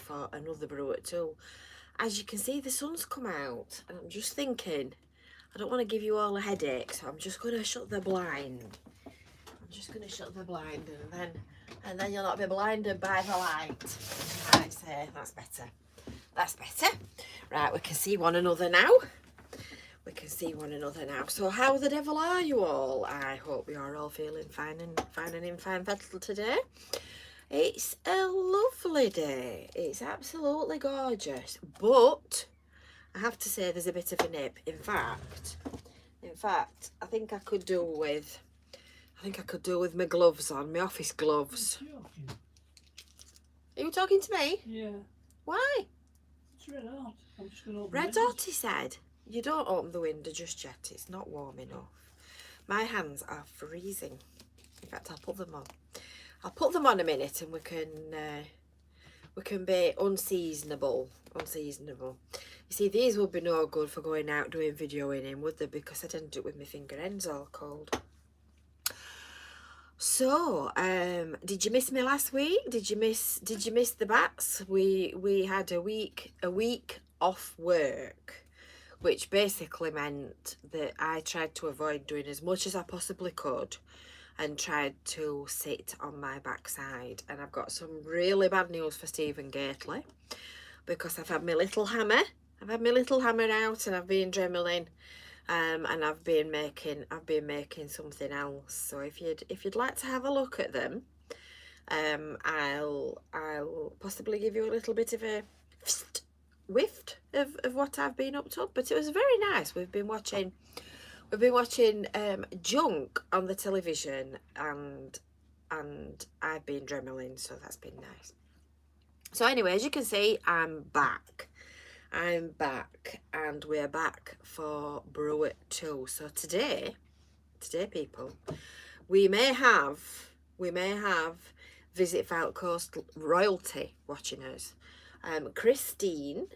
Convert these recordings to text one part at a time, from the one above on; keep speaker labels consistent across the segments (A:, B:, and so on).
A: for another brew at 2. As you can see, the sun's come out, and I'm just thinking, I don't want to give you all a headache, so I'm just going to shut the blind. I'm just going to shut the blind, and then you'll not be blinded by the light. Right, so that's better. That's better. Right, we can see one another now. We can see one another now. So how the devil are you all? I hope you're all feeling fine and in fine fettle today. It's a lovely day. It's absolutely gorgeous. But I have to say there's a bit of a nip. In fact, I think I could do with my gloves on, my office gloves. Are you talking to me?
B: Yeah.
A: Why?
B: It's red hot. I'm just going to open
A: Red hot, he said. You don't open the window just yet. It's not warm enough. My hands are freezing. In fact, I'll put them on. I'll put them on a minute, and we can be unseasonable. You see, these would be no good for going out doing videoing in, would they? Because I didn't do it with my finger ends all cold. So, did you miss me last week? Did you miss the bats? We had a week off work, which basically meant that I tried to avoid doing as much as I possibly could and tried to sit on my backside. And I've got some really bad news for Stephen Gately, because I've had my little hammer. I've had my little hammer out, and I've been dremeling, and I've been making something else. So if you'd like to have a look at them, I'll possibly give you a little bit of a whiff of what I've been up to. But it was very nice. We've been watching junk on the television, and I've been dremeling, so that's been nice. So anyway, as you can see, I'm back, and we're back for Brew at 2. So today people, we may have Visit FYLDE Coast royalty watching us. Christine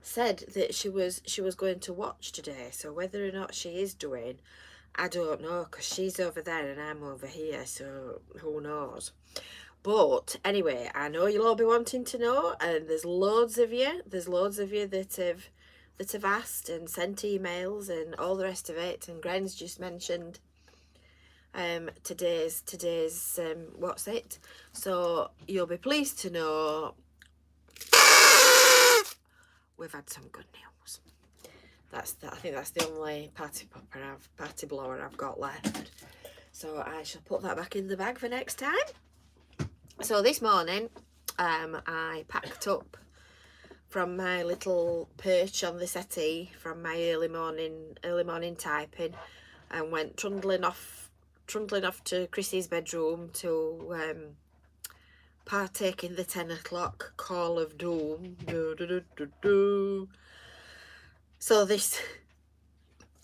A: said that she was going to watch today, so whether or not she is doing, I don't know, because she's over there and I'm over here, so who knows. But anyway, I know you'll all be wanting to know, and there's loads of you that have asked and sent emails and all the rest of it. And Gren's just mentioned today's what's it, so you'll be pleased to know we've had some good news. I think that's the only party blower I've got left, so I shall put that back in the bag for next time. So this morning I packed up from my little perch on the settee from my early morning typing, and went trundling off to Chrissy's bedroom to partake in the 10 o'clock call of doom. So this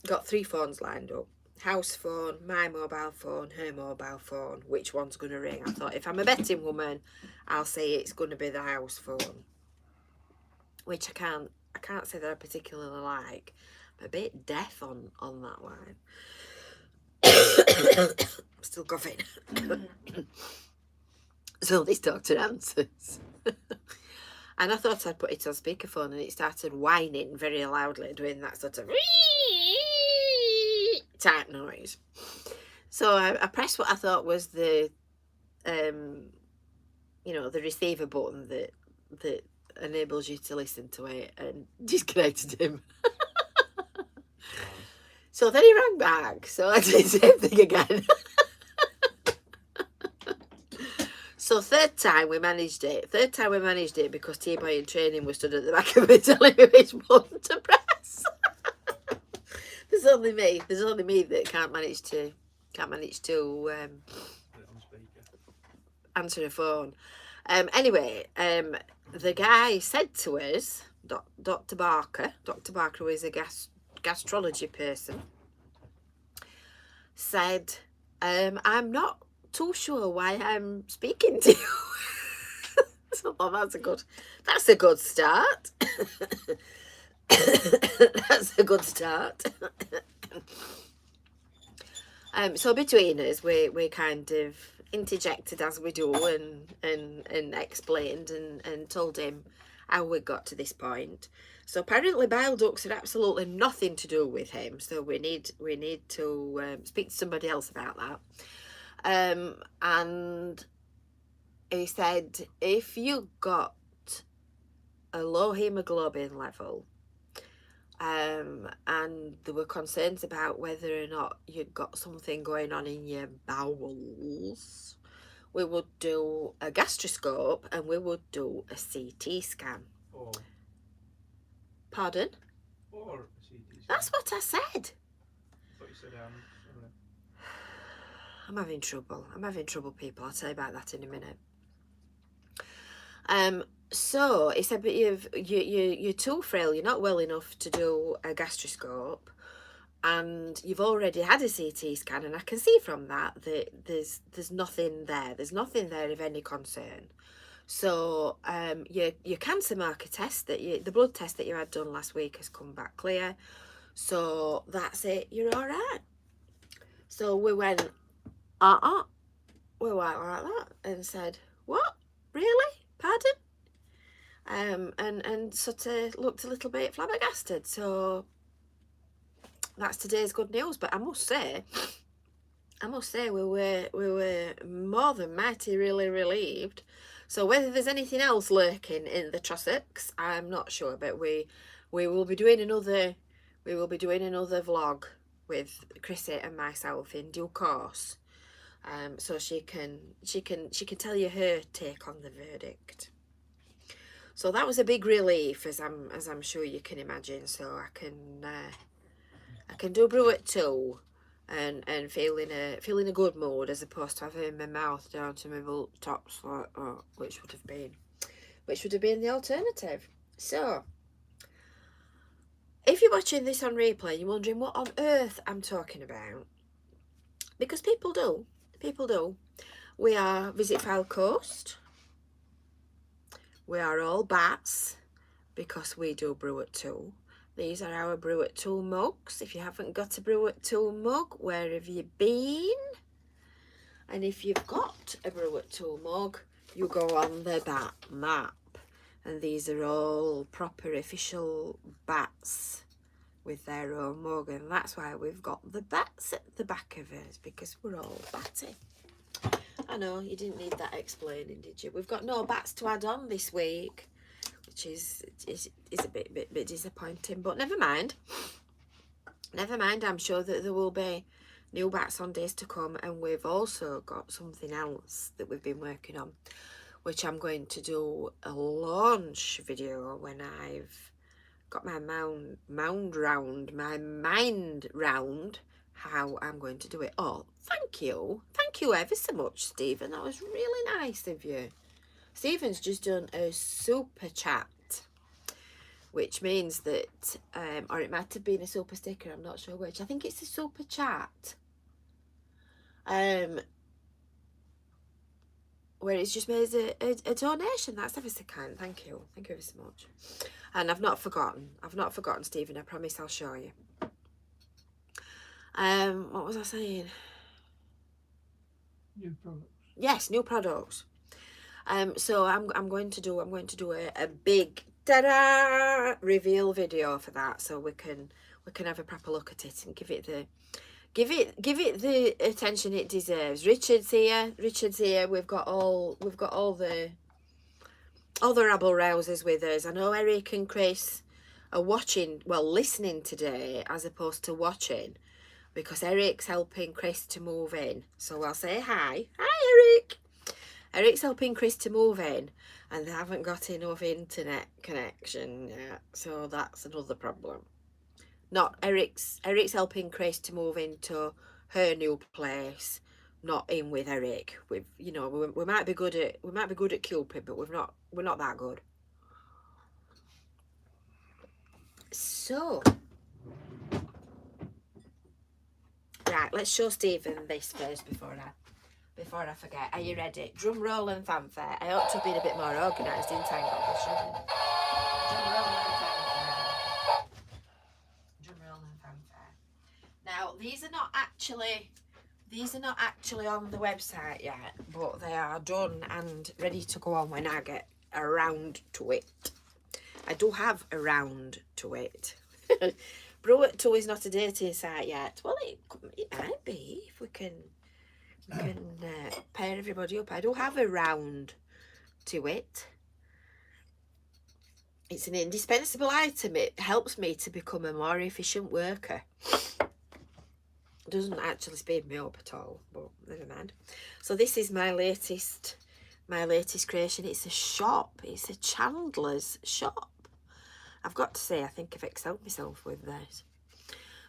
A: got 3 phones lined up: house phone, my mobile phone, her mobile phone. Which one's going to ring? I thought, if I'm a betting woman, I'll say it's going to be the house phone, which I can't say that I particularly like. I'm a bit deaf on that line. Still coughing. So this doctor answers. And I thought I'd put it on speakerphone, and it started whining very loudly, doing that sort of type noise. So I pressed what I thought was the the receiver button that enables you to listen to it, and disconnected him. So then he rang back, so I did the same thing again. So third time we managed it because T-Boy in training was stood at the back of it telling me which button to press. There's only me that can't manage to answer a phone. Anyway, the guy said to us, Dr. Barker, who is a gastrology person, said, I'm not too sure why I'm speaking to you. So that's a good start. That's a good start. So between us, we kind of interjected as we do and explained and told him how we got to this point. So apparently bile ducts are absolutely nothing to do with him. So we need to speak to somebody else about that. And he said if you got a low hemoglobin level, and there were concerns about whether or not you'd got something going on in your bowels, we would do a gastroscope and we would do a CT scan.
C: Or,
A: Pardon?
C: or a CT scan.
A: That's what I said.
C: I thought you said
A: I'm having trouble, people. I'll tell you about that in a minute. So he said, but you're too frail, you're not well enough to do a gastroscope, and you've already had a CT scan, and I can see from that there's nothing there. There's nothing there of any concern. So your cancer marker test, the blood test that you had done last week has come back clear. So that's it, you're all right. So we went, we went like that and said, what? Really? Pardon? And sort of looked a little bit flabbergasted. So that's today's good news. But I must say we were more than mighty really relieved. So whether there's anything else lurking in the Trossachs, I'm not sure. But we will be doing another vlog with Chrissy and myself in due course. So she can tell you her take on the verdict. So that was a big relief, as I'm sure you can imagine. So I can do brew at 2 and feel in a good mood, as opposed to having my mouth down to my bolt tops like that, which would have been the alternative. So if you're watching this on replay and you're wondering what on earth I'm talking about, because people do, we are Visit FYLDE Coast. We are all bats because we do brew at 2. These are our brew at 2 mugs. If you haven't got a brew at 2 mug, where have you been? And if you've got a brew at 2 mug, you go on the bat map. And these are all proper official bats with their own mug. And that's why we've got the bats at the back of us, because we're all batty. I know, you didn't need that explaining, did you? We've got no bats to add on this week, which is a bit disappointing, but never mind. Never mind, I'm sure that there will be new bats on days to come, and we've also got something else that we've been working on, which I'm going to do a launch video when I've got my mind round how I'm going to do it. Oh, thank you ever so much, Stephen. That was really nice of you. Stephen's just done a super chat, which means that or it might have been a super sticker, I'm not sure which. I think it's a super chat, where it's just made a donation. That's ever so kind. Thank you ever so much. And I've not forgotten, Stephen. I promise I'll show you. What was I saying?
B: New products.
A: Yes, new products. So I'm going to do a big ta-da reveal video for that, so we can have a proper look at it and give it the attention it deserves. Richard's here. We've got all the rabble rousers with us. I know Eric and Chris are listening today as opposed to watching, because Eric's helping Chris to move in. So I'll say hi. Hi, Eric. Eric's helping Chris to move in, and they haven't got enough internet connection yet. So that's another problem. Not Eric's helping Chris to move into her new place, not in with Eric. We might be good at Cupid, but we're not that good. So right, let's show Stephen this first before I forget. Are you ready? Drum roll and fanfare. I ought to have been a bit more organised, didn't I? Drum roll and fanfare. Drum roll and fanfare. Now, these are not actually These are not actually on the website yet, but they are done and ready to go on when I get around to it. I do have around to it. Brew at 2 is not a dating site yet. Well, it might be if we can pair everybody up. I do have around to it. It's an indispensable item. It helps me to become a more efficient worker. Doesn't actually speed me up at all, but never mind. So this is my latest creation. It's a shop. It's a chandler's shop. I've got to say, I think I've excelled myself with this.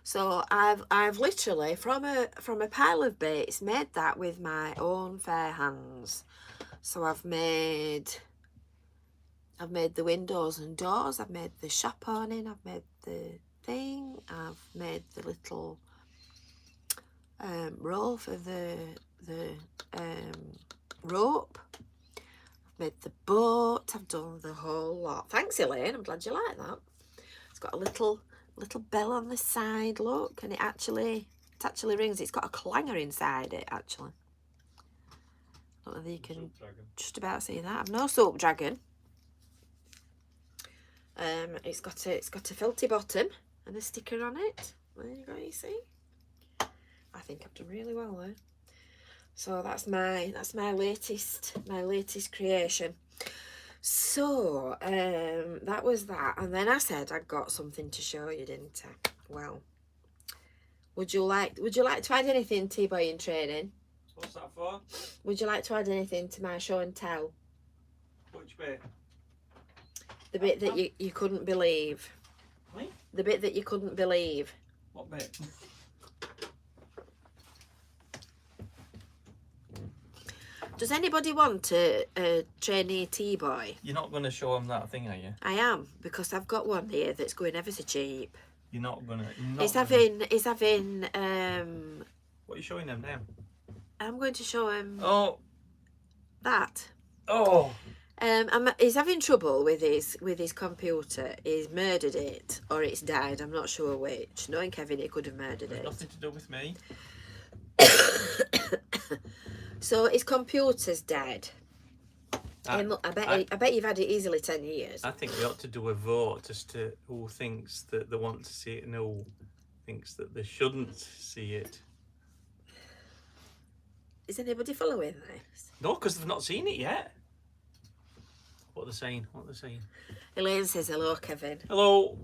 A: So I've literally from a pile of bits made that with my own fair hands. So I've made the windows and doors. I've made the shop awning. I've made the thing. I've made the little roll for the rope. I've made the boat. I've done the whole lot. Thanks, Elaine. I'm glad you like that. It's got a little bell on the side. Look, and it actually rings. It's got a clanger inside it. Actually, I don't know if you can just about see that. I've no soap dragon. It's got a felty bottom and a sticker on it. There you go. You see. I think I've done really well there. So that's my latest creation. So that was that, and then I said I'd got something to show you, didn't I? Well, would you like to add anything, T-Boy in training?
C: What's that for?
A: Would you like to add anything to my show and tell?
C: Which bit?
A: The bit that you couldn't believe.
C: What?
A: The bit that you couldn't believe.
C: What bit?
A: Does anybody want a trainee T-Boy?
C: You're not going to show him that thing, are you?
A: I am, because I've got one here that's going ever so cheap.
C: You're not going to...
A: It's having
C: What are you showing him now?
A: I'm going to show him that.
C: Oh!
A: He's having trouble with his computer. He's murdered it, or it's died. I'm not sure which. Knowing Kevin, he could have murdered it.
C: Nothing to do with me.
A: So his computer's dead. I bet you've had it easily 10 years.
C: I think we ought to do a vote as to who thinks that they want to see it and who thinks that they shouldn't see it.
A: Is anybody following this?
C: No, because they've not seen it yet. What they're saying?
A: Elaine says hello, Kevin.
C: Hello.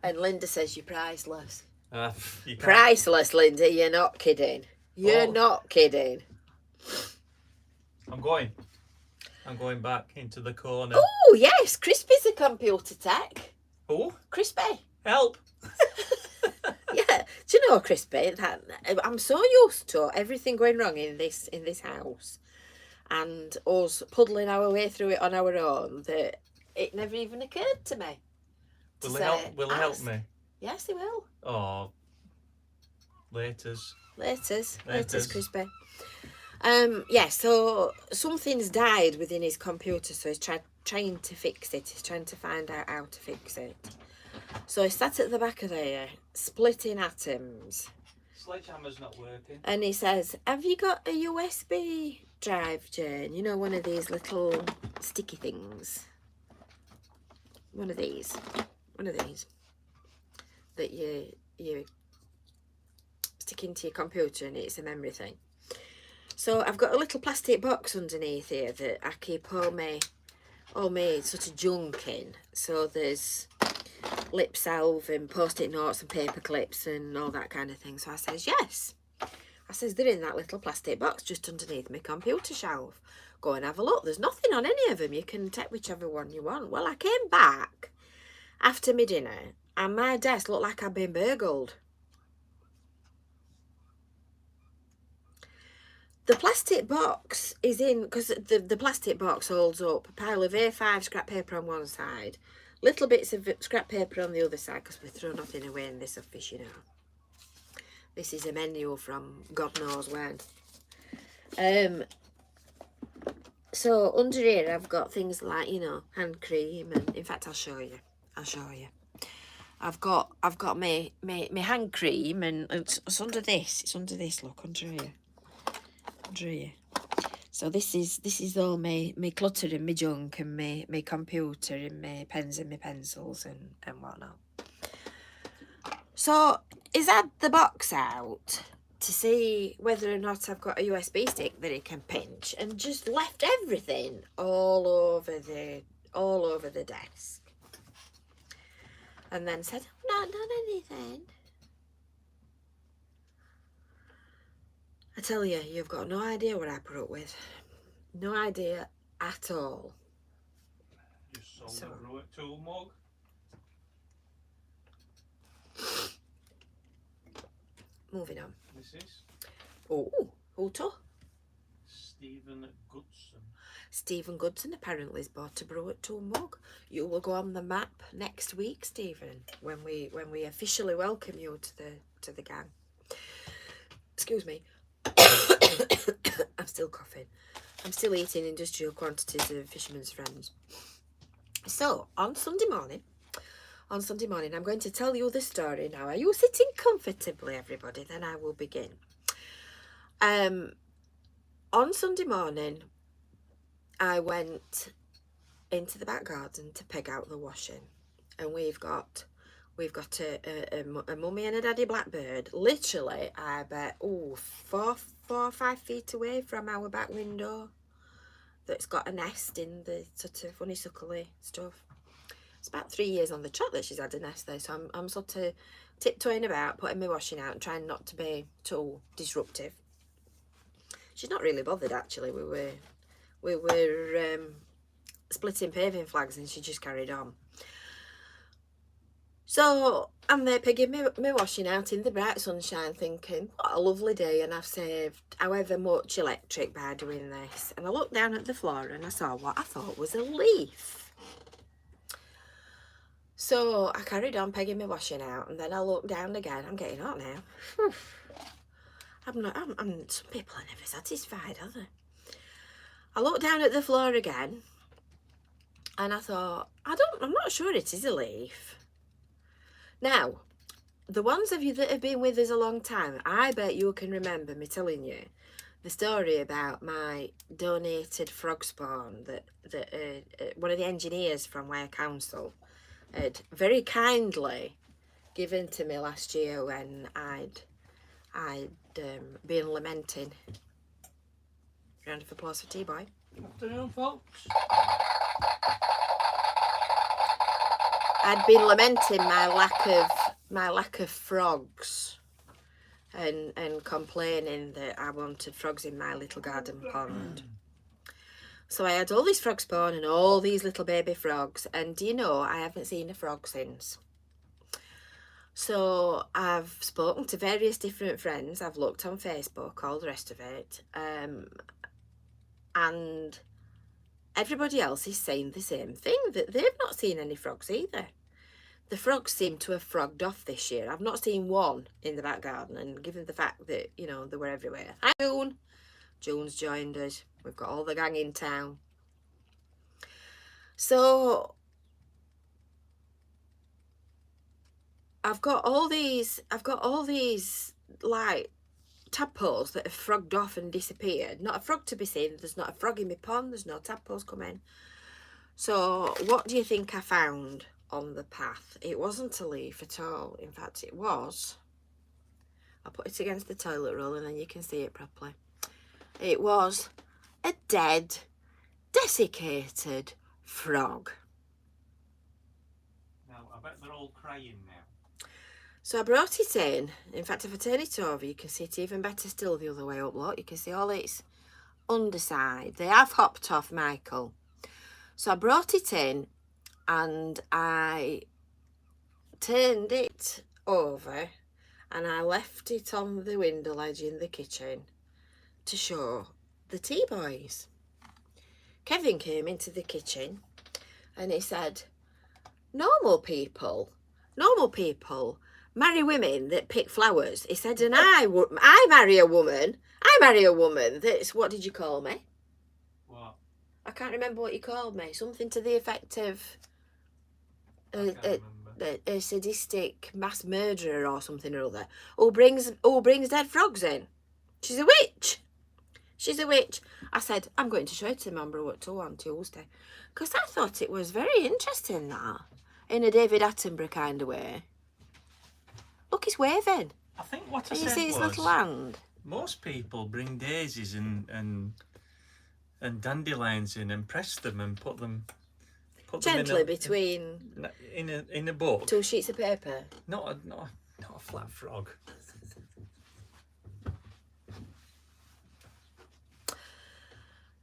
A: And Linda says you're priceless.
C: You can't-
A: Priceless, Linda. You're not kidding. You're not kidding.
C: I'm going back into the corner.
A: Oh, yes. Crispy's a computer tech.
C: Oh,
A: Crispy.
C: help.
A: Yeah. Do you know, Crispy, that I'm so used to everything going wrong in this house and us puddling our way through it on our own that it never even occurred to me.
C: Will it help me?
A: Yes, it will.
C: Oh, laters,
A: Crispy. Yeah, so something's died within his computer, so he's trying to fix it. He's trying to find out how to fix it. So he sat at the back of there, splitting atoms.
C: Sledgehammer's not working.
A: And he says, have you got a USB drive, Jane? You know, one of these little sticky things. One of these that you stick into your computer and it's a memory thing. So I've got a little plastic box underneath here that I keep all my sort of junk in. So there's lip salve and post-it notes and paper clips and all that kind of thing. So I says, yes. I says, they're in that little plastic box just underneath my computer shelf. Go and have a look. There's nothing on any of them. You can take whichever one you want. Well, I came back after my dinner and my desk looked like I'd been burgled. The plastic box is in, because the plastic box holds up a pile of A5 scrap paper on one side, little bits of scrap paper on the other side, because we throw nothing away in this office, you know. This is a menu from God knows when. So under here I've got things like, you know, hand cream, and in fact I'll show you. I've got my hand cream, and it's under this. It's under this. Look, under here. Under here. So this is all my clutter and my junk and my computer and my pens and my pencils and whatnot. So he's had the box out to see whether or not I've got a USB stick that he can pinch, and just left everything all over the desk. And then said, "I've not done anything." I tell you, you've got no idea what I put up with. No idea at all.
C: You sold a Brew tool mug.
A: Moving on.
C: This is
A: Oh, who to?
C: Stephen Goodson.
A: Stephen Goodson apparently has bought a Brew at 2 mug. You will go on the map next week, Stephen, when we officially welcome you to the gang. Excuse me. I'm still coughing. I'm still eating industrial quantities of Fisherman's Friends. So on Sunday morning, I'm going to tell you the story now. Are you sitting comfortably, everybody? Then I will begin. On Sunday morning, I went into the back garden to peg out the washing, and we've got a mummy and a daddy blackbird. Literally, I bet 4 or 5 feet away from our back window. That's got a nest in the sort of honeysuckly stuff. It's about 3 years on the trot that she's had a nest there, so I'm sort of tiptoeing about, putting my washing out and trying not to be too disruptive. She's not really bothered, actually. We were splitting paving flags and she just carried on. So I'm there pegging my washing out in the bright sunshine, thinking, what a lovely day, and I've saved however much electric by doing this. And I looked down at the floor and I saw what I thought was a leaf. So I carried on pegging my washing out, and then I looked down again. I'm getting hot now. Whew. Some people are never satisfied, are they? I looked down at the floor again, and I thought, I'm not sure it is a leaf. Now, the ones of you that have been with us a long time, I bet you can remember me telling you the story about my donated frog spawn that one of the engineers from Ware Council had very kindly given to me last year when I'd been lamenting. Round of applause for T-Boy.
B: Afternoon, folks.
A: I'd been lamenting my lack of frogs, and complaining that I wanted frogs in my little garden pond. So I had all this frog spawn and all these little baby frogs, and do you know, I haven't seen a frog since. So I've spoken to various different friends, I've looked on Facebook, all the rest of it, and everybody else is saying the same thing, that they've not seen any frogs either. The frogs seem to have frogged off this year. I've not seen one in the back garden, and given the fact that, you know, they were everywhere. Hi, June. June's joined us. We've got all the gang in town. So I've got all these like tadpoles that have frogged off and disappeared. Not a frog to be seen. There's not a frog in my pond. There's no tadpoles coming. So what do you think I found on the path? It wasn't a leaf at all. In fact, it was. I'll put it against the toilet roll and then you can see it properly. It was a dead, desiccated frog.
C: Now, I bet they're all crying now.
A: So I brought it in. In fact, if I turn it over, you can see it even better still the other way up. Look, you can see all its underside. They have hopped off, Michael. So I brought it in and I turned it over and I left it on the window ledge in the kitchen to show the T-boys. Kevin came into the kitchen and he said, normal people marry women that pick flowers. He said, and I marry a woman that's, what did you call me?
C: What?
A: I can't remember what you called me. Something to the effect of
C: I can't remember.
A: a sadistic mass murderer or something or other who brings dead frogs in. She's a witch. She's a witch. I said, I'm going to show it to my Brew at 2 on Tuesday. Because I thought it was very interesting, that. In a David Attenborough kind of way. Look, he's waving.
C: I think what I
A: Can you
C: said
A: see his
C: was,
A: little hand?
C: most people bring daisies and dandelions in and press them and put them
A: Gently between
C: in a book.
A: 2 sheets of paper.
C: Not a flat frog.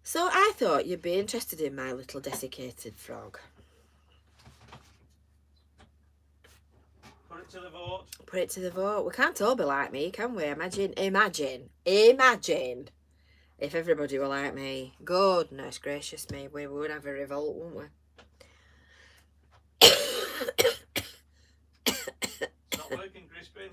A: So I thought you'd be interested in my little desiccated frog.
C: Put it to the vote.
A: Put it to the vote. We can't all be like me, can we? Imagine if everybody were like me. Goodness gracious me, we would have a revolt, wouldn't we?
C: It's not working, Crispin.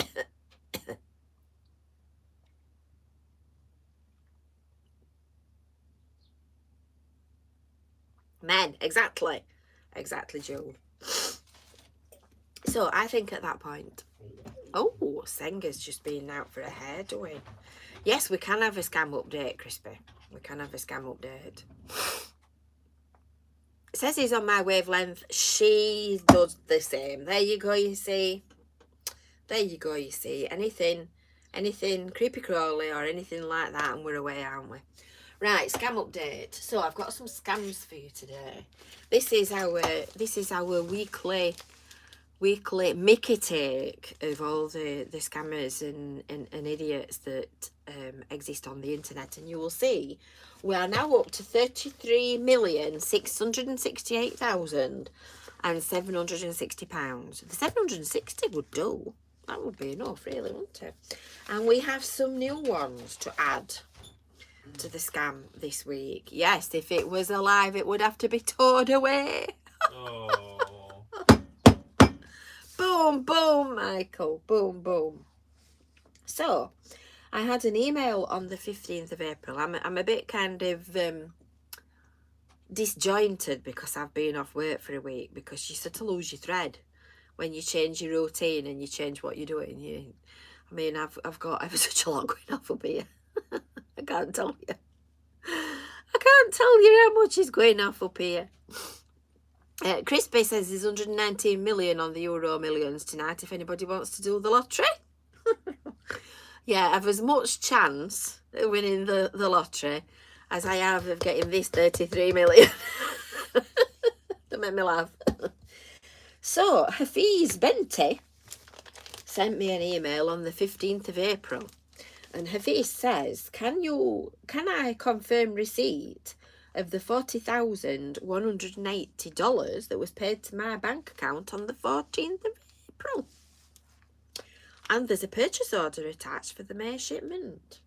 A: Men, exactly, Jewel. So I think at that point, oh, Senga's just been out for a hair doing. Yes, we can have a scam update, Crispy. We can have a scam update. It says he's on my wavelength. She does the same. There you go, you see. There you go, you see. Anything creepy crawly or anything like that, and we're away, aren't we? Right, scam update. So I've got some scams for you today. This is our weekly Mickey take of all the scammers and idiots that exist on the internet, and you will see we are now up to 33,668,760 pounds. The 760 would do. That would be enough, really, wouldn't it? And we have some new ones to add to the scam this week. Yes, if it was alive, it would have to be towed away.
C: Oh.
A: Boom, boom, Michael. Boom, boom. So, I had an email on the 15th of April. I'm a bit kind of disjointed because I've been off work for a week, because you sort of lose your thread when you change your routine and you change what you're doing. I've got ever such a lot going off up here. I can't tell you. I can't tell you how much is going off up here. Crispy says there's 119 million on the Euro Millions tonight if anybody wants to do the lottery. Yeah, I have as much chance of winning the lottery as I have of getting this 33 million. Don't make me laugh. So, Hafiz Benti sent me an email on the 15th of April. And Hafiz says, can I confirm receipt of the $40,180 that was paid to my bank account on the 14th of April? And there's a purchase order attached for the May shipment.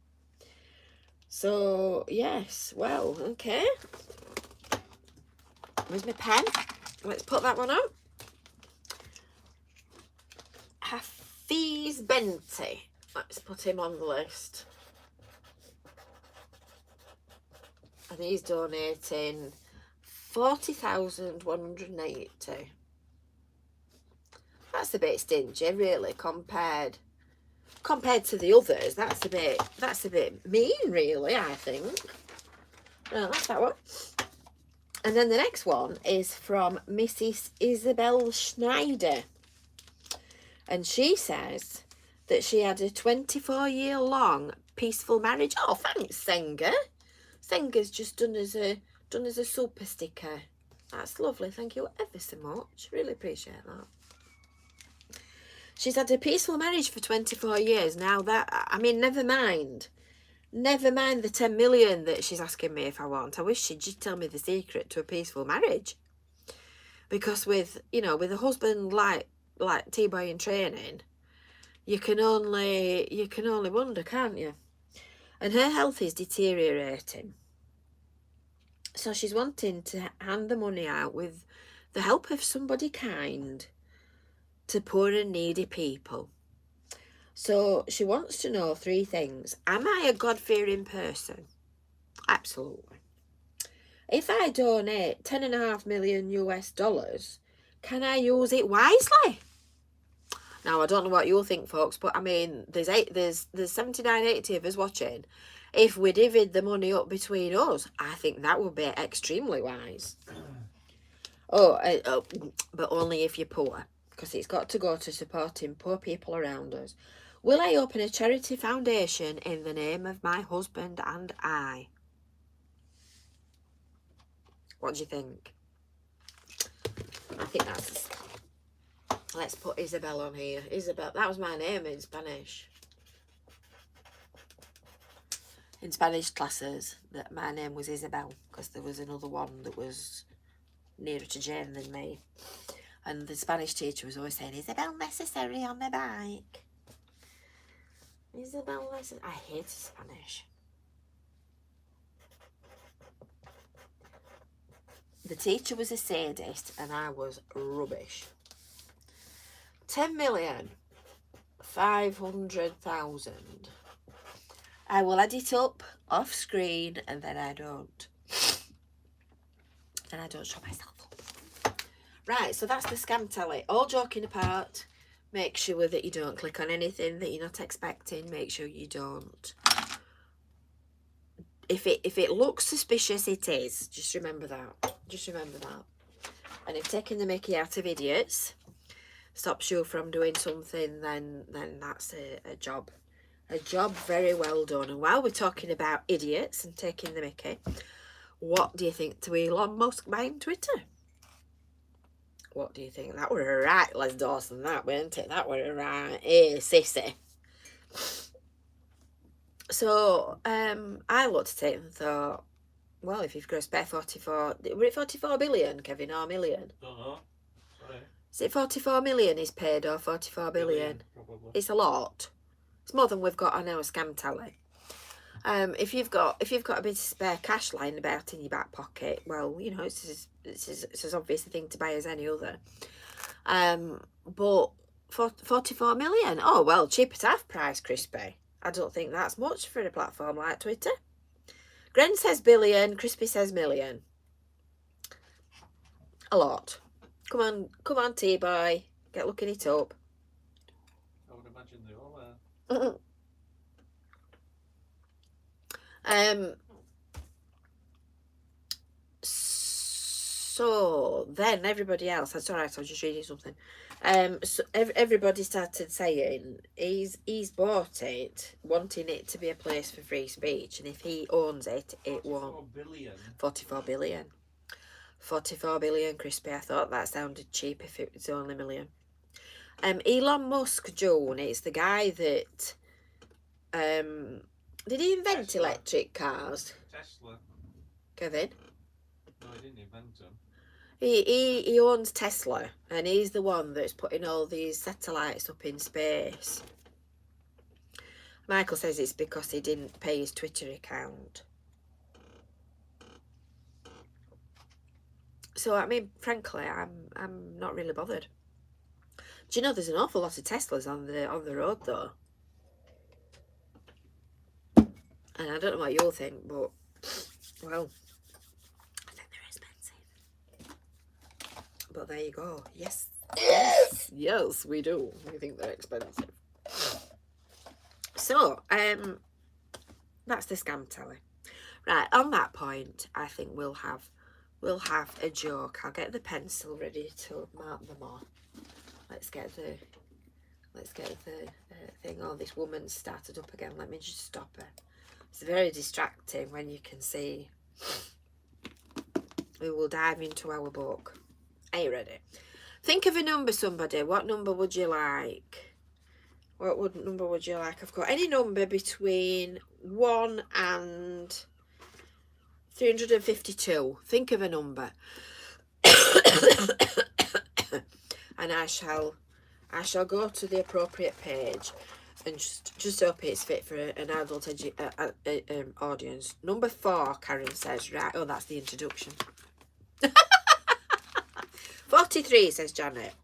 A: So, yes, well, okay. Where's my pen? Let's put that one up. Hafiz Benti. Let's put him on the list. And he's donating 40,180. That's a bit stingy, really, compared to the others. That's a bit mean, really, I think. No, that's that one. And then the next one is from Mrs. Isabel Schneider. And she says that she had a 24-year-long peaceful marriage. Oh, thanks, Senga. Senga's just done as a super sticker. That's lovely. Thank you ever so much. Really appreciate that. She's had a peaceful marriage for 24 years. Now that, I mean, never mind the 10 million that she's asking me if I want. I wish she'd just tell me the secret to a peaceful marriage. Because with a husband like T-Boy in training, you can only wonder, can't you? And her health is deteriorating. So she's wanting to hand the money out with the help of somebody kind to poor and needy people. So she wants to know 3 things. Am I a God-fearing person? Absolutely. If I donate $10.5 million US, can I use it wisely? Now, I don't know what you'll think, folks, but I mean, there's 79, 80 of us watching. If we divvied the money up between us, I think that would be extremely wise. But only if you're poor, because it's got to go to supporting poor people around us. Will I open a charity foundation in the name of my husband and I? What do you think? I think that's... Let's put Isabel on here. Isabel, that was my name in Spanish. In Spanish classes, that my name was Isabel, because there was another one that was nearer to Jane than me. And the Spanish teacher was always saying, Isabel necessary on the bike. Isabel necessary. I hate Spanish. The teacher was a sadist and I was rubbish. 10,500,000. I will add it up off screen and then I don't. Then I don't show myself up. Right, so that's the scam tally. All joking apart, make sure that you don't click on anything that you're not expecting. Make sure you don't. If it looks suspicious, it is. Just remember that. Just remember that. And if taking the mickey out of idiots stops you from doing something, then that's a job. A job very well done. And while we're talking about idiots and taking the mickey, what do you think to Elon Musk buying Twitter? What do you think? That were a right, Les Dawson, that, weren't it? That were a right, sissy. So, I looked at it and thought, well, if you've got to spare 44... Were it 44 billion, Kevin, or million?
C: Don't know. Sorry.
A: Is it 44 million he's paid, or 44 billion?
C: Probably.
A: It's a lot. It's more than we've got on our scam tally. If you've got a bit of spare cash lying about in your back pocket, well, you know, it's as obvious a thing to buy as any other. But 44 million, oh well, cheap at half price, Crispy. I don't think that's much for a platform like Twitter. Gren says billion, Crispy says million. A lot. Come on, T-boy, get looking it up.
C: I would imagine they all are.
A: So then everybody else, that's all right, I was just reading something. So everybody started saying he's bought it, wanting it to be a place for free speech, and if he owns it, it won't. 44 billion. 44 billion, Crispy. I thought that sounded cheap if it was only a million. Elon Musk, Joan, it's the guy that did he invent
C: Tesla.
A: electric cars?
C: Tesla.
A: Kevin?
C: No, he didn't invent them.
A: He owns Tesla, and he's the one that's putting all these satellites up in space. Michael says it's because he didn't pay his Twitter account. So I mean, frankly, I'm not really bothered. Do you know there's an awful lot of Teslas on the road though? And I don't know what you'll think, but well, I think they're expensive. But there you go. Yes, we do. We think they're expensive. So, that's the scam tally. Right, on that point, I think we'll have a joke. I'll get the pencil ready to mark them off. Let's get the thing. Oh, this woman's started up again. Let me just stop her. It's very distracting when you can see. We will dive into our book. Are you ready? Think of a number, somebody. What number would you like? What number would you like? I've got any number between 1 and 352. Think of a number. And I shall go to the appropriate page and just hope it's fit for an adult audience. Number 4, Karen says. Right, oh, that's the introduction. 43, says Janet.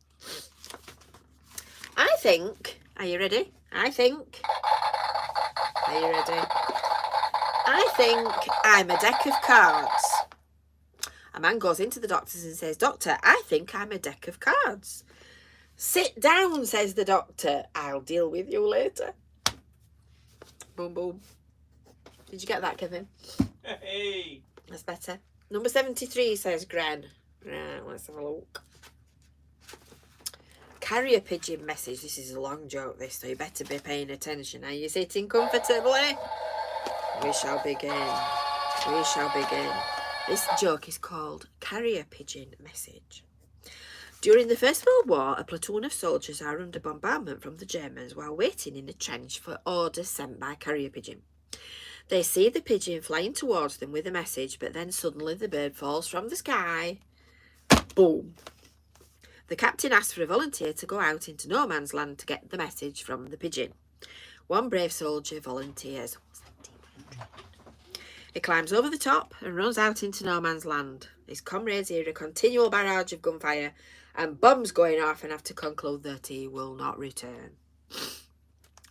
A: I think, are you ready? Are you ready? I think I'm a deck of cards. A man goes into the doctor's and says, Doctor, I think I'm a deck of cards. Sit down, says the doctor. I'll deal with you later. Boom, boom. Did you get that, Kevin?
C: Hey.
A: That's better. Number 73, says Gren. Right, let's have a look. Carrier pigeon message. This is a long joke, this, so you better be paying attention. Are you sitting comfortably? We shall begin. We shall begin. This joke is called Carrier Pigeon Message. During the First World War, a platoon of soldiers are under bombardment from the Germans while waiting in a trench for orders sent by carrier pigeon. They see the pigeon flying towards them with a message, but then suddenly the bird falls from the sky. Boom. The captain asks for a volunteer to go out into no man's land to get the message from the pigeon. One brave soldier volunteers. He climbs over the top and runs out into no man's land. His comrades hear a continual barrage of gunfire and bombs going off and have to conclude that he will not return.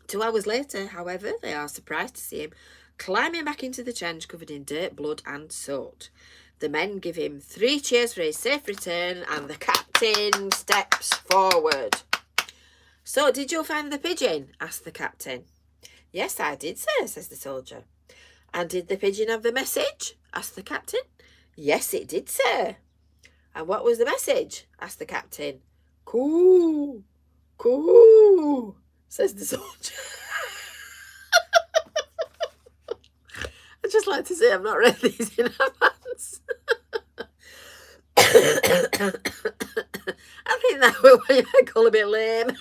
A: 2 hours later, however, they are surprised to see him climbing back into the trench covered in dirt, blood and soot. The men give him 3 cheers for his safe return and the captain steps forward. So, did you find the pigeon? Asked the captain. Yes, I did, sir, says the soldier. And did the pigeon have the message? Asked the captain. Yes, it did, sir. And what was the message? Asked the captain. Coo, coo, says the soldier. I'd just like to say I've not read these in advance. I think that was what you might call a bit lame.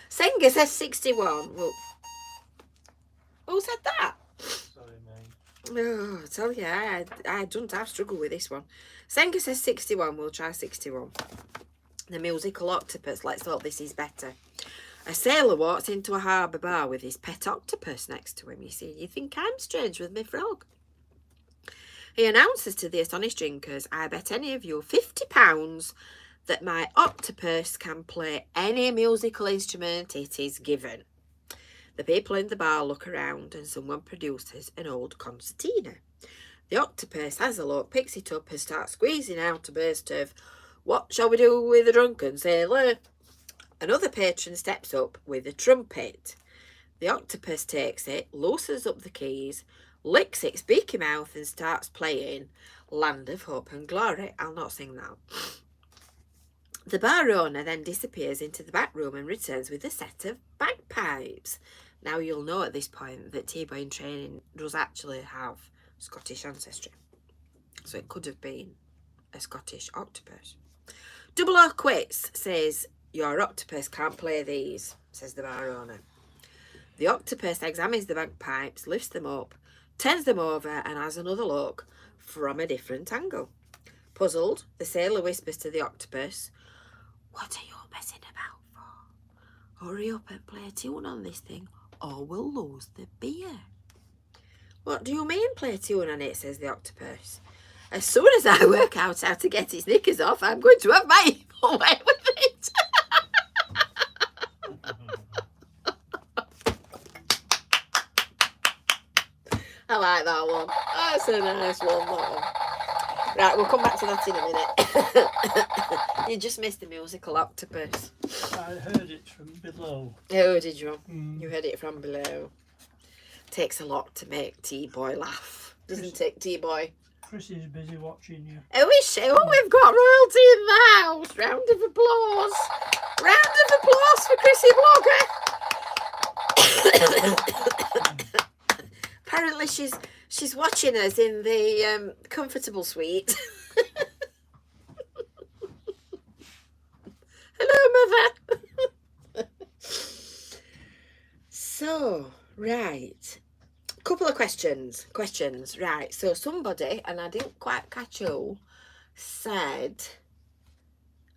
A: Senga says 61. Well, who said that?
C: Sorry, mate.
A: Oh, I tell you, I don't have struggle with this one. Senga says 61. We'll try 61. The Musical Octopus. Let's hope this is better. A sailor walks into a harbour bar with his pet octopus next to him. You see, you think I'm strange with my frog. He announces to the astonished drinkers, I bet any of you £50 that my octopus can play any musical instrument it is given. The people in the bar look around and someone produces an old concertina. The octopus has a look, picks it up and starts squeezing out a burst of, what shall we do with a drunken sailor? Another patron steps up with a trumpet. The octopus takes it, loosens up the keys, licks its beaky mouth and starts playing Land of Hope and Glory. I'll not sing that. The bar owner then disappears into the back room and returns with a set of bagpipes. Now you'll know at this point that T-Boy in training does actually have Scottish ancestry. So it could have been a Scottish octopus. Double or quits, says, your octopus can't play these, says the bar owner. The octopus examines the bagpipes, lifts them up, turns them over and has another look from a different angle. Puzzled, the sailor whispers to the octopus, what are you messing about for? Hurry up and play a tune on this thing or we'll lose the beer. What do you mean play a tune on it, says the octopus. As soon as I work out how to get his knickers off, I'm going to have my evil way with it. I like that one. That's a nice one, that one. Right, we'll come back to that in a minute. You just missed the Musical Octopus.
B: I heard it from below.
A: Oh, did you?
B: Mm.
A: You heard it from below. Takes a lot to make T-Boy laugh. Doesn't it, T-Boy?
B: Chris is busy watching you.
A: Oh, is she? Oh, we've got royalty in the house. Round of applause. Round of applause for Chrissy Blogger. Apparently she's watching us in the comfortable suite. Hello, Mother. So, right. Couple of questions. Right. So somebody, and I didn't quite catch who, said,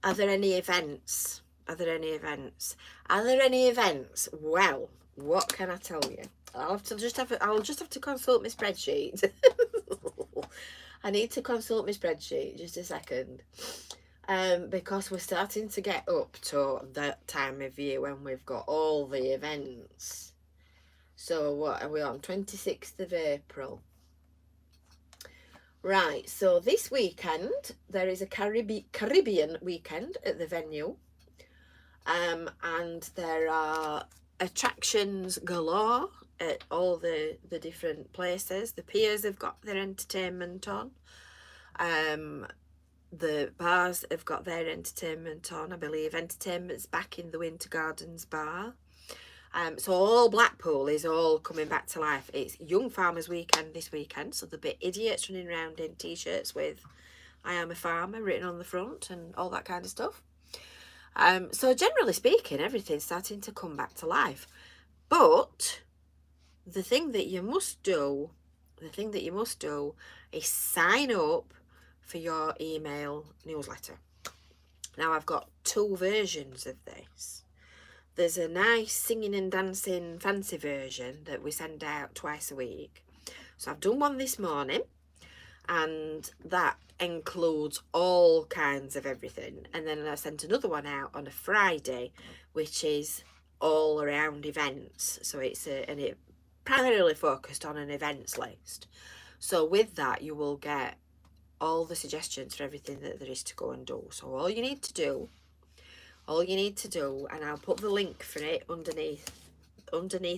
A: are there any events? Well, what can I tell you? I'll just have to consult my spreadsheet. I need to consult my spreadsheet just a second. Because we're starting to get up to that time of year when we've got all the events. So what are we on? 26th of April. Right, so this weekend there is a Caribbean weekend at the venue, and there are attractions galore at all the different places. The piers have got their entertainment on. The bars have got their entertainment on. I believe entertainment's back in the Winter Gardens bar. So all Blackpool is all coming back to life. It's Young Farmers Weekend this weekend, so there'll be idiots running around in t-shirts with "I am a farmer" written on the front and all that kind of stuff. So generally speaking, everything's starting to come back to life. But the thing that you must do is sign up for your email newsletter. Now I've got 2 versions of this. There's a nice singing and dancing fancy version that we send out twice a week. So I've done one this morning, and that includes all kinds of everything. And then I sent another one out on a Friday, which is all around events. So it's it primarily focused on an events list. So with that, you will get all the suggestions for everything that there is to go and do. So all you need to do, and I'll put the link for it underneath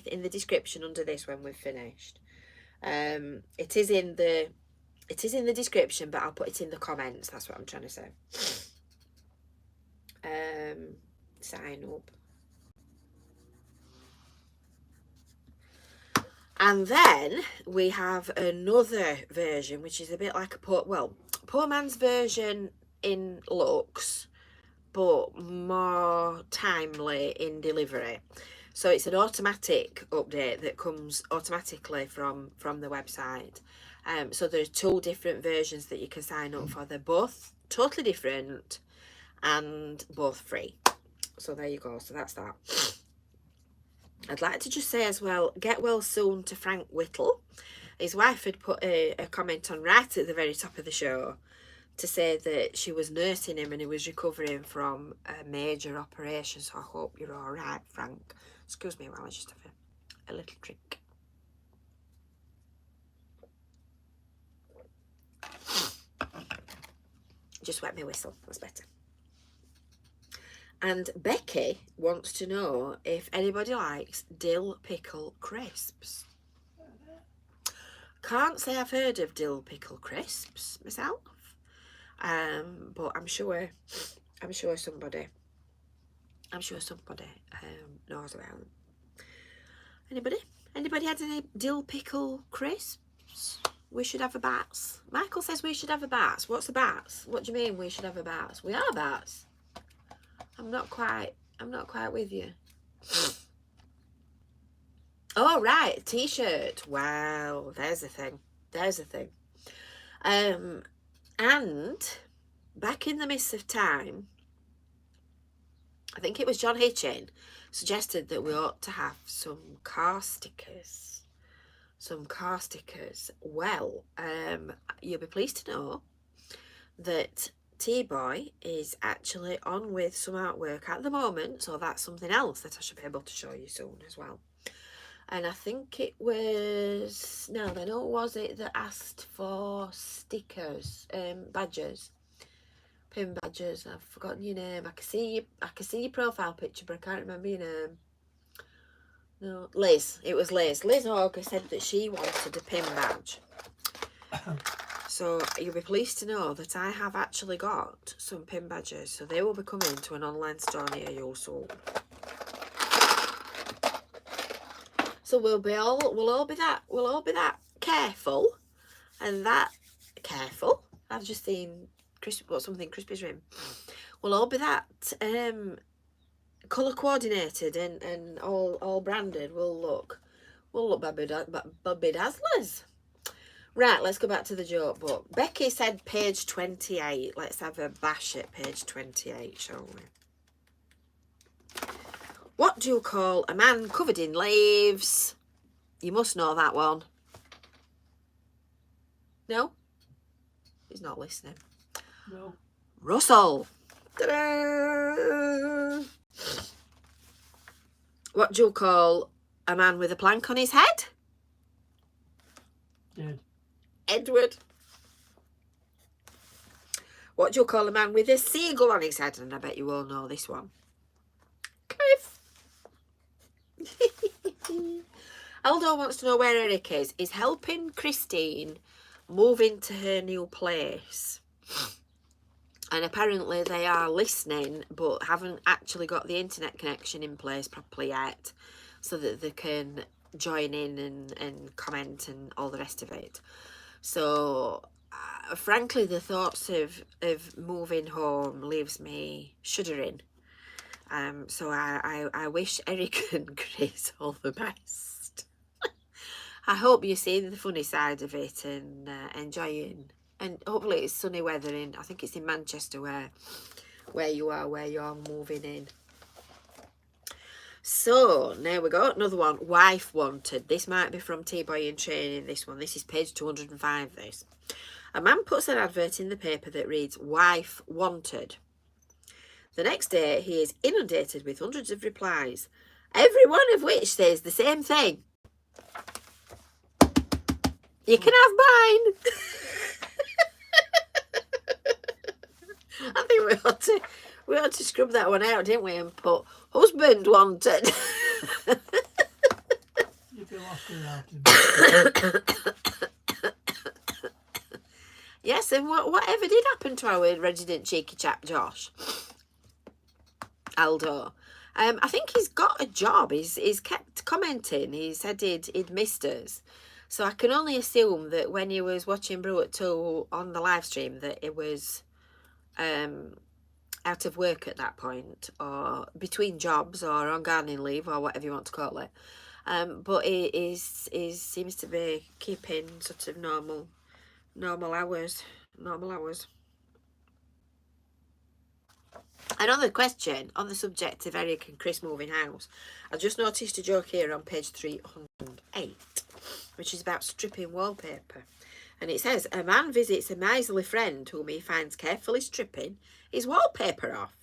A: in the description under this when we've finished. It is in the description, but I'll put it in the comments. That's what I'm trying to say. Sign up. And then we have another version, which is a bit like a poor man's version in looks, but more timely in delivery. So it's an automatic update that comes automatically from the website. So there's 2 different versions that you can sign up for. They're both totally different and both free. So there you go. So that's that. I'd like to just say as well, get well soon to Frank Whittle. His wife had put a comment on right at the very top of the show to say that she was nursing him and he was recovering from a major operation. So I hope you're all right, Frank. Excuse me while I just have a little drink. Just wet my whistle, that's better. And Becky wants to know if anybody likes dill pickle crisps. Can't say I've heard of dill pickle crisps myself, but I'm sure somebody knows about them. Anybody had any dill pickle crisps? We should have a bats. Michael says we should have a bats. What's a bats? What do you mean we should have a bats? We are bats. I'm not quite with you. Oh right, a t-shirt. Wow, there's a thing. And back in the midst of time, I think it was John Hitchin suggested that we ought to have some car stickers. Well, you'll be pleased to know that T-Boy is actually on with some artwork at the moment, so that's something else that I should be able to show you soon as well. And I think it was, no, then who was it that asked for stickers, badges, pin badges? I've forgotten your name. I can see your profile picture, but I can't remember your name. No, Liz. It was Liz. Liz Hawker said that she wanted a pin badge. So you'll be pleased to know that I have actually got some pin badges. So they will be coming to an online store near you soon. So we'll all be that careful and that careful. I've just seen something Crispy's written. We'll all be that colour coordinated and all branded. We'll look Bobby Dazzlers. Right, let's go back to the joke book. Becky said page 28. Let's have a bash at page 28, shall we? What do you call a man covered in leaves? You must know that one. No? He's not listening.
B: No.
A: Russell. Ta-da! What do you call a man with a plank on his head?
B: Dead.
A: Edward. What do you call a man with a seagull on his head? And I bet you all know this one. Cliff. Aldo wants to know where Eric is. He's helping Christine move into her new place. And apparently they are listening, but haven't actually got the internet connection in place properly yet, so that they can join in and comment and all the rest of it. So, frankly, the thoughts of moving home leaves me shuddering. So I wish Eric and Chris all the best. I hope you see the funny side of it and enjoying. And hopefully it's sunny weather in, I think it's in Manchester where you're moving in. So, there we go. Another one. Wife wanted. This might be from T-Boy in Training, this one. This is page 205, this. A man puts an advert in the paper that reads, wife wanted. The next day, he is inundated with hundreds of replies, every one of which says the same thing. You can have mine. I think we ought to scrub that one out, didn't we, and put husband wanted.
B: You'd be lost without him.
A: Yes, and whatever did happen to our resident cheeky chap Josh? Aldo. I think he's got a job. He's kept commenting. He said he'd missed us. So I can only assume that when he was watching Brew at 2 on the live stream that it was out of work at that point, or between jobs, or on gardening leave, or whatever you want to call it. But he seems to be keeping sort of normal hours. Another question on the subject of Eric and Chris moving house. I just noticed a joke here on page 308, which is about stripping wallpaper. And it says, a man visits a miserly friend whom he finds carefully stripping his wallpaper off.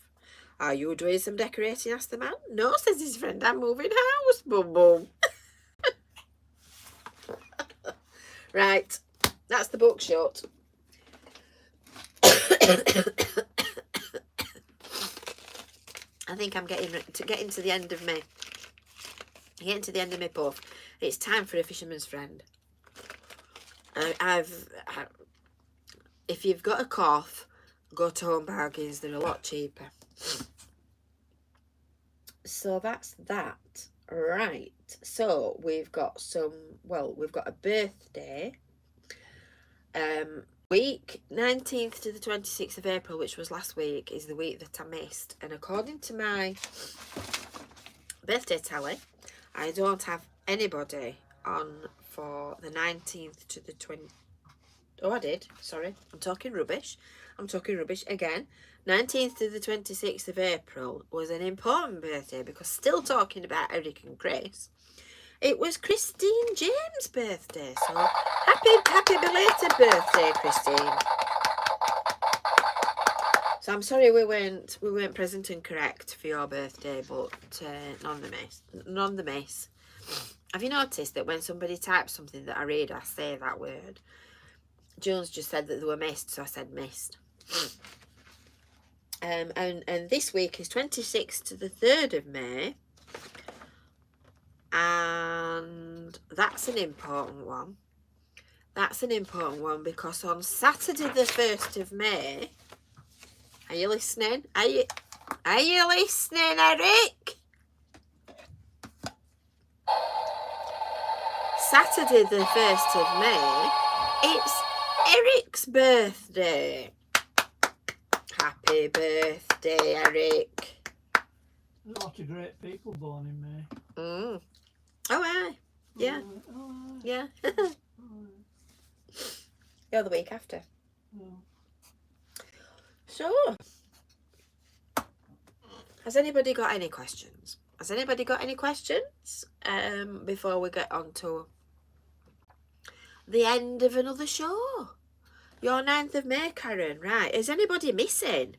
A: Are you doing some decorating? Asked the man. No, says his friend, I'm moving house. Boom, boom. Right, that's the book shut. I think I'm getting to the end of me. Getting to the end of my puff. It's time for a fisherman's friend. If you've got a cough, go to Home Bargains. They're a lot cheaper. So that's that. Right. So we've got we've got a birthday. Week 19th to the 26th of April, which was last week, is the week that I missed. And according to my birthday tally, I don't have anybody on for the 19th to the 20th. Oh, I did. Sorry. I'm talking rubbish again. 19th to the 26th of April was an important birthday because still talking about Eric and Chris. It was Christine James' birthday. So happy belated birthday, Christine. So I'm sorry we weren't present and correct for your birthday, but none the miss. Have you noticed that when somebody types something that I read, I say that word? Jones just said that they were missed, so I said missed. And this week is 26th to the 3rd of May. And that's an important one. That's an important one because on Saturday the 1st of May, are you listening? Are you listening, Eric? Saturday the 1st of May, it's Eric's birthday. Happy birthday, Eric.
B: There's a lot of great people born in May.
A: Mm. Oh, aye. Yeah.
B: Oh,
A: Yeah.
B: oh,
A: You're the week after.
B: oh.
A: So, has anybody got any questions? Before we get on to the end of another show? Your 9th of May, Karen. Right. Is anybody missing?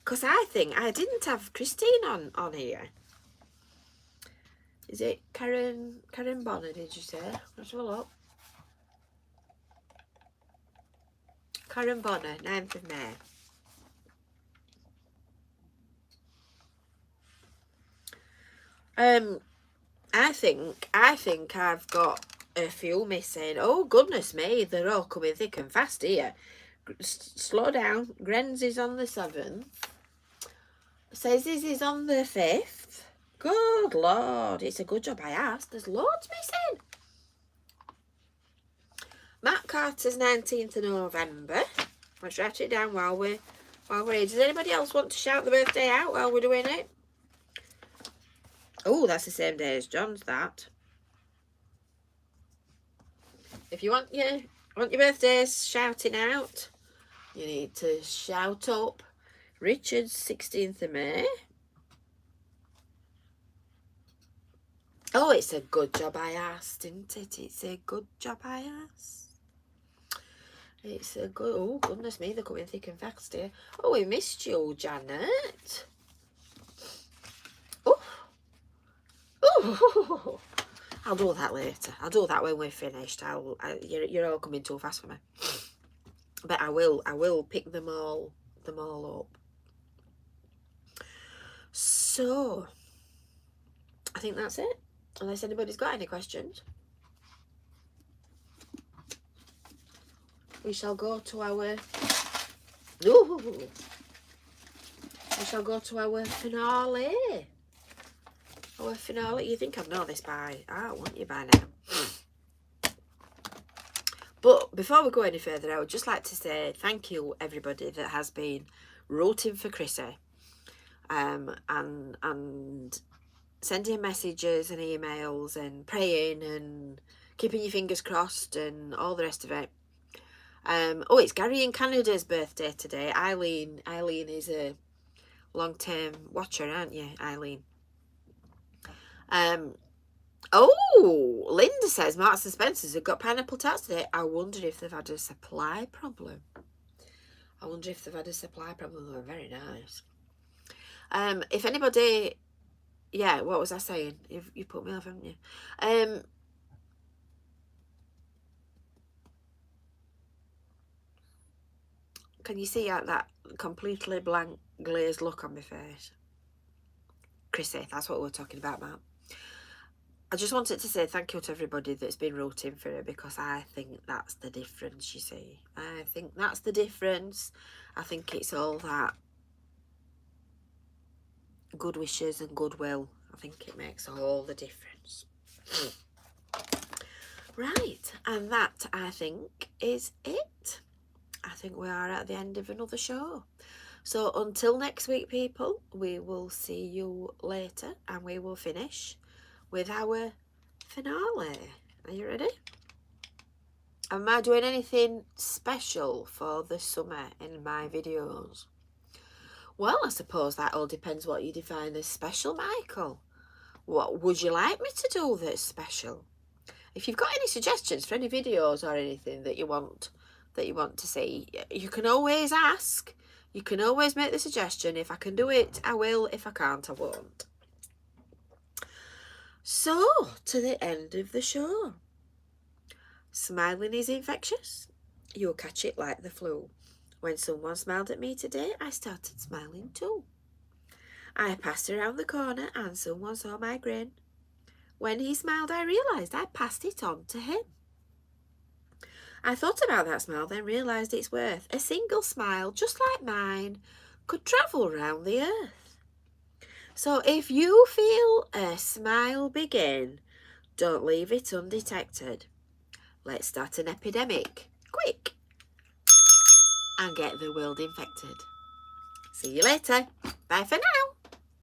A: Because I think I didn't have Christine on here. Is it Karen Bonner, did you say? Let's have a look. Karen Bonner, 9th of May. I think I've got a few missing. Oh goodness me, they're all coming thick and fast here. Slow down. Grenz is on the 7th. Says this is on the 5th. Good Lord, it's a good job I asked. There's loads missing. Matt Carter's 19th of November. Let's write it down while we're here. Does anybody else want to shout the birthday out while we're doing it? Oh, that's the same day as John's, that. If you want your birthdays shouting out, you need to shout up Richard's 16th of May. Oh, it's a good job I asked, isn't it? It's a good job I asked. It's a good... Oh, goodness me, they're coming thick and fast here. Oh, we missed you, Janet. Oh. Oh. I'll do that later. I'll do that when we're finished. You're all coming too fast for me. But I will pick them all up. So, I think that's it. Unless anybody's got any questions. We shall go to our... Ooh, we shall go to our finale. Our finale. You think I know this by heart, won't you, by now? But before we go any further, I would just like to say thank you, everybody that has been rooting for Chrissy. And sending messages and emails and praying and keeping your fingers crossed and all the rest of it. Oh, it's Gary in Canada's birthday today. Eileen is a long-term watcher, aren't you, Eileen? Oh, Linda says Marks and Spencer's have got pineapple tarts today. I wonder if they've had a supply problem. They're very nice. If anybody... Yeah, what was I saying? You put me off, haven't you? Can you see that completely blank, glazed look on my face? Chrissy, that's what we're talking about, Matt. I just wanted to say thank you to everybody that's been rooting for it, because I think that's the difference, you see. I think that's the difference. I think it's all that good wishes and goodwill. I think it makes all the difference. Right, and that, I think, is it. I think we are at the end of another show. So until next week, people, we will see you later, and we will finish with our finale. Are you ready? Am I doing anything special for the summer in my videos? Well, I suppose that all depends what you define as special, Michael. What would you like me to do that's special? If you've got any suggestions for any videos or anything that you want to see, you can always ask. You can always make the suggestion. If I can do it, I will. If I can't, I won't. So, to the end of the show. Smiling is infectious. You'll catch it like the flu. When someone smiled at me today, I started smiling too. I passed around the corner and someone saw my grin. When he smiled, I realised I passed it on to him. I thought about that smile, then realised its worth. A single smile, just like mine, could travel round the earth. So if you feel a smile begin, don't leave it undetected. Let's start an epidemic, quick, and get the world infected. See you later. Bye for now.